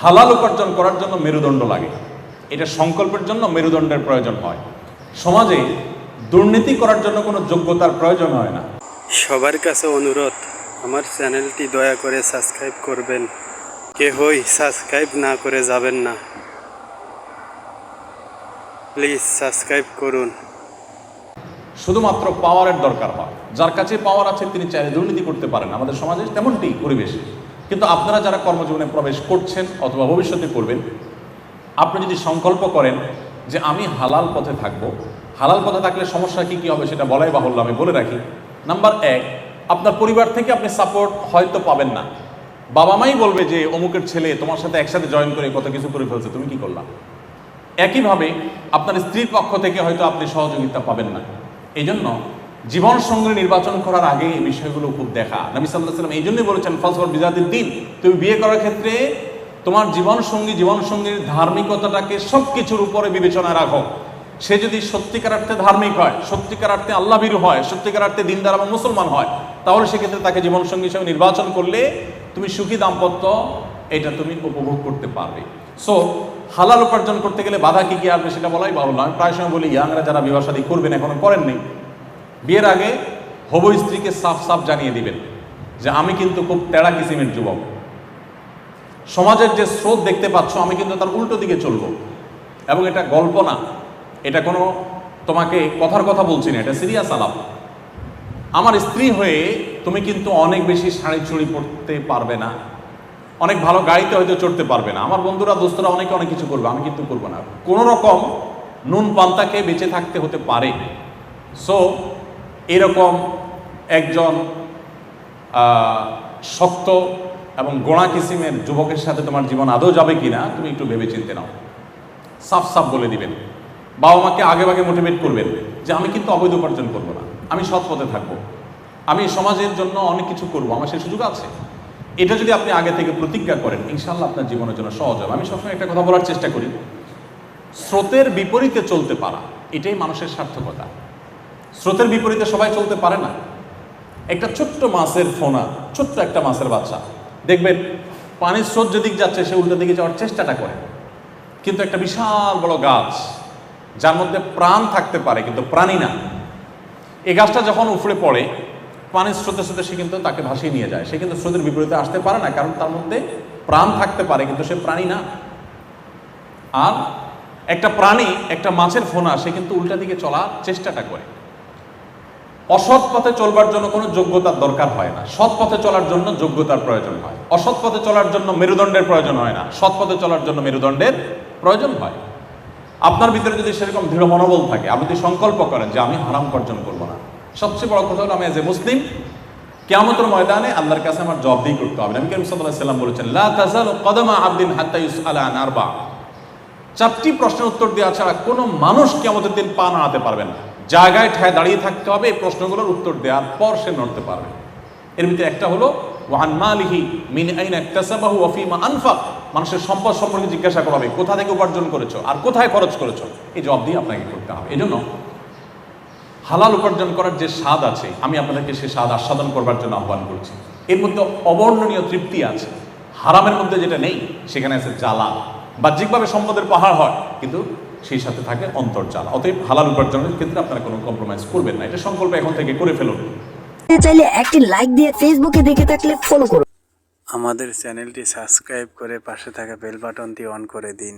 হালাল উপার্জন করার জন্য মেরুদণ্ড লাগে, এটা সংকল্পের জন্য মেরুদণ্ডের প্রয়োজন হয়। সমাজে দুর্নীতি করার জন্য কোনো যোগ্যতার প্রয়োজন হয় না। সবার কাছে অনুরোধ, আমার চ্যানেলটি দয়া করে সাবস্ক্রাইব করবেন। কেহই সাবস্ক্রাইব না করে যাবেন না, প্লিজ সাবস্ক্রাইব করুন। শুধুমাত্র পাওয়ারের দরকার হয়, যার কাছে পাওয়ার আছে তিনি চাইলে দুর্নীতি করতে পারেন। আমাদের সমাজে তেমনটি পরিবেশ। কিন্তু আপনারা যারা কর্মজীবনে প্রবেশ করছেন অথবা ভবিষ্যতে করবেন, আপনি যদি সংকল্প করেন যে আমি হালাল পথে থাকব, হালাল পথে থাকলে সমস্যা কী হবে সেটা বলাই বাহুল্য, আমি বলে রাখি। নাম্বার 1, আপনার পরিবার থেকে আপনি সাপোর্ট হয়তো পাবেন না। বাবা মাই বলবে যে অমুকের ছেলে তোমার সাথে একসাথে জয়েন করে কত কিছু করে ফেলছে, তুমি কি করলা। একইভাবে আপনার স্ত্রীর পক্ষ থেকে হয়তো আপনি সহযোগিতা পাবেন না। এই জন্য জীবন সঙ্গী নির্বাচন করার আগে এই বিষয়গুলো খুব দেখা। নবী সাল্লাল্লাহু আলাইহি ওয়াসাল্লাম এই জন্যই বলেছেন ফাসফার বিজাতিদ দ্বীন, তুমি বিয়ে করার ক্ষেত্রে তোমার জীবনসঙ্গীর ধার্মিকতাটাকে সব কিছুর উপরে বিবেচনা রাখো। সে যদি সত্যিকার অর্থে ধার্মিক হয়, সত্যিকার অর্থে আল্লাহভীরু হয়, সত্যিকার অর্থে দিনদার এবং মুসলমান হয়, তাহলে সেক্ষেত্রে তাকে জীবনসঙ্গী হিসেবে নির্বাচন করলে তুমি সুখী দাম্পত্য এটা তুমি উপভোগ করতে পারবে। সো হালাল উপার্জন করতে গেলে বাধা কি কি আসবে সেটা বলাই ভালো নয়। প্রায় সময় বলি ইয়াংরা যারা বিবাহ শাদী করবেন, এখনো করেননি, বিয়ের আগে হবু স্ত্রীকে সাফ সাফ জানিয়ে দিবেন যে আমি কিন্তু খুব তেড়া কিসিমের যুবক, সমাজের যে স্রোত দেখতে পাচ্ছ আমি কিন্তু তার উল্টো দিকে চলবো। এবং এটা গল্প না, এটা কোনো তোমাকে কথার কথা বলছি না, এটা সিরিয়াস আলাপ। আমার স্ত্রী হয়ে তুমি কিন্তু অনেক বেশি শাড়ি চুড়ি পরতে পারবে না, অনেক ভালো গাড়িতে হয়তো চড়তে পারবে না, আমার বন্ধুরা দোস্তরা অনেকে অনেক কিছু করবে, আমি কিন্তু করবো না। কোনো রকম নুন পান্তাকে বেঁচে থাকতে হতে পারে। সো এরকম একজন শক্ত এবং গোড়া কিসিমের যুবকের সাথে তোমার জীবন আদৌ যাবে কিনা তুমি একটু ভেবে চিনতে নাও। সাফ সাফ বলে দিবেন, বাবা মাকে আগে ভাগে মোটিভেট করবেন যে আমি কিন্তু অবৈধ উপার্জন করবো না, আমি সৎ পথে থাকবো, আমি সমাজের জন্য অনেক কিছু করবো, আমার সেই সুযোগ আছে। এটা যদি আপনি আগে থেকে প্রতিজ্ঞা করেন, ইনশাল্লাহ আপনার জীবনের জন্য সহজ হবে। আমি সবসময় একটা কথা বলার চেষ্টা করি, স্রোতের বিপরীতে চলতে পারা এটাই মানুষের সার্থকতা। স্রোতের বিপরীতে সবাই চলতে পারে না। একটা ছোট্ট মাছের ফোনা, ছোট্ট একটা মাছের বাচ্চা, দেখবেন পানির স্রোত যেদিক যাচ্ছে সে উল্টো দিকে যাওয়ার চেষ্টাটা করে। কিন্তু একটা বিশাল বড় গাছ যার মধ্যে প্রাণ থাকতে পারে কিন্তু প্রাণী না, এই গাছটা যখন উপড়ে পড়ে পানির স্রোতে স্রোতে সে কিন্তু তাকে ভাসিয়ে নিয়ে যায়। সে কিন্তু স্রোতের বিপরীতে আসতে পারে না, কারণ তার মধ্যে প্রাণ থাকতে পারে কিন্তু সে প্রাণী না। আর একটা প্রাণী, একটা মাছের ফোনা, সে কিন্তু উল্টা দিকে চলার চেষ্টাটা করে। অসৎ পথে চলবার জন্য কোনো যোগ্যতার দরকার হয় না, সৎ পথে চলার জন্য যোগ্যতার প্রয়োজন হয়। অসৎ পথে চলার জন্য মেরুদণ্ডের প্রয়োজন হয় না, সৎ পথে চলার জন্য মেরুদণ্ডের প্রয়োজন হয়। আপনার ভিতরে যদি সেরকম দৃঢ় মনোবল থাকে, আপনি যদি সংকল্প করেন যে আমি হারাম উপার্জন করবো না, সবচেয়ে বড় কথা হলো আমি এজ এ মুসলিম কিয়ামতের ময়দানে আল্লাহর কাছে আমার জবাবদিহি করতে হবে। নবী করিম সাল্লাল্লাহু আলাইহি ওয়াসাল্লাম বলেছেন লা তাযালু কদামা আবদিন হাত্তা ইউসআলা আন আরবা, 4টি প্রশ্নের উত্তর দেওয়া ছাড়া কোনো মানুষ কিয়ামতের দিন পা নাড়াতে পারবে না। জায়গায় ঠায় দাঁড়িয়ে থাকতে হবে, এই প্রশ্নগুলোর উত্তর দেওয়ার পর সে নড়তে পারবে। এর ভিতরে একটা হলো ওয়ান মালিহি মিন আইনা ইকতাসাবাহু ওয়া ফিমা আনফাক, মানুষের সম্পদ সম্পর্কে জিজ্ঞাসা করা হবে, কোথা থেকে উপার্জন করেছো আর কোথায় খরচ করেছো, এই জবাব দিয়ে আপনাকে করতে হবে। এই জন্য হালাল উপার্জন করার যে স্বাদ আছে, আমি আপনাদেরকে সে স্বাদ আস্বাদন করবার জন্য আহ্বান করছি। এর মধ্যে অবর্ণনীয় তৃপ্তি আছে। হারামের মধ্যে যেটা নেই সেখানে আছে জ্বালা। বাহ্যিকভাবে সম্পদের পাহাড় হয় কিন্তু সেই সাথে থাকে অন্তর্জ্বালা। অতএব হালাল উপার্জনের ক্ষেত্রে আপনারা কোনো কম্প্রোমাইজ করবেন না, এটা সংকল্প এখন থেকে করে ফেলুন। চাইলে একটি লাইক দিয়ে ফেসবুকে দেখে থাকলে ফলো করুন। আমাদের চ্যানেলটি সাবস্ক্রাইব করে পাশে থাকা বেল বাটনটি অন করে দিন।